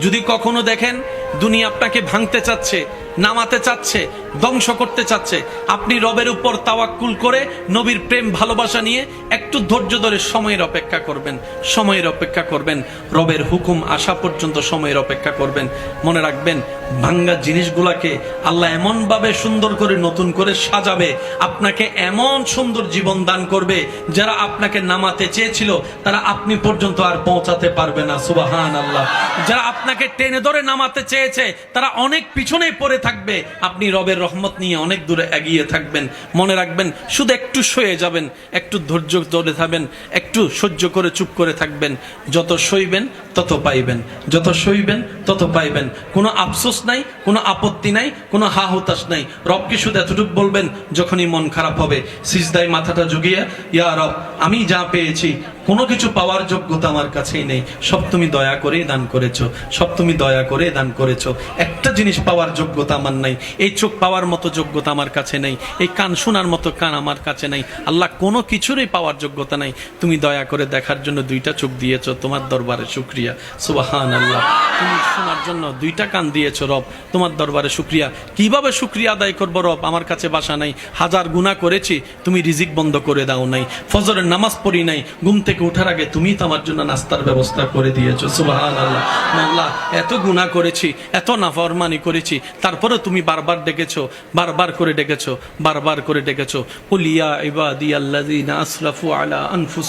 যদি কখনো দেখেন দুনিয়া আপনাকে ভাঙতে চাচ্ছে, নামাতে চাচ্ছে, ধ্বংস করতে চাচ্ছে, আপনি রবের উপর তাওয়াক্কুল করে নবীর প্রেম ভালোবাসা নিয়ে একটু ধৈর্য ধরে সময়ের অপেক্ষা করবেন, সময়ের অপেক্ষা করবেন, রবের হুকুম আসা পর্যন্ত সময়ের অপেক্ষা করবেন। মনে রাখবেন, ভাঙ্গা জিনিসগুলাকে আল্লাহ এমন ভাবে সুন্দর করে নতুন করে সাজাবে, আপনাকে এমন সুন্দর জীবন দান করবে, যারা আপনাকে নামাতে চেয়েছিল তারা আপনি পর্যন্ত আর পৌঁছাতে পারবে না। সুবহানাল্লাহ। যারা আপনাকে টেনে ধরে নামাতে চেয়েছে তারা অনেক পিছনে পড়ে থাকবে, আপনি রবের রহমত নিয়ে অনেক দূরে এগিয়ে থাকবেন। মনে রাখবেন, শুধু একটু সয়ে যাবেন, একটু ধৈর্য ধরে থাকবেন, একটু সহ্য করে চুপ করে থাকবেন। যত সইবেন তত পাইবেন, যত সইবেন তত পাইবেন। কোনো আফসোস নাই, কোনো আপত্তি নাই, কোনো হা হুতাশ নাই। রবকে শুধু এতটুকু বলবেন যখনই মন খারাপ হবে, সিজদায় মাথাটা ঝুঁকিয়ে, ইয়া রব, আমি যা পেয়েছি কোনো কিছু পাওয়ার যোগ্যতা আমার কাছেই নেই, সব তুমি দয়া করে দান করেছো, সব তুমি দয়া করে দান করেছো। একটা জিনিস পাওয়ার যোগ্যতা আমার নাই, এই চোখ পাওয়ার মতো যোগ্যতা আমার কাছে নেই, এই কান শোনার মতো কান আমার কাছে নাই। আল্লাহ, কোনো কিছুরই পাওয়ার যোগ্যতা নাই, তুমি দয়া করে দেখার জন্য দুইটা চোখ দিয়েছো, তোমার দরবারে শুকরিয়া। সুবহানাল্লাহ। তুমি শোনার জন্য দুইটা কান দিয়েছো রব, তোমার দরবারে শুকরিয়া। কিভাবে শুকরিয়া আদায় করবো রব? আমার কাছে বাসা নাই, হাজার গুনাহ করেছি, তুমি রিজিক বন্ধ করে দাও নাই, ফজরের নামাজ পড়ি নাই, ঘুম থেকে উঠার আগে তুমি তো আমার জন্য নাস্তার ব্যবস্থা করে দিয়েছো। সুবহানাল্লাহ। আল্লাহ, এত গুনাহ করেছি, এত নাফরমানি করেছি, তারপরে তুমি বারবার ডেকেছো, বারবার করে ডেকেছো, বারবার করে ডেকেছো। কুল ইয়া ইবাদিয়াল্লাযিনা আসরাফু আলা আনফুসিহিম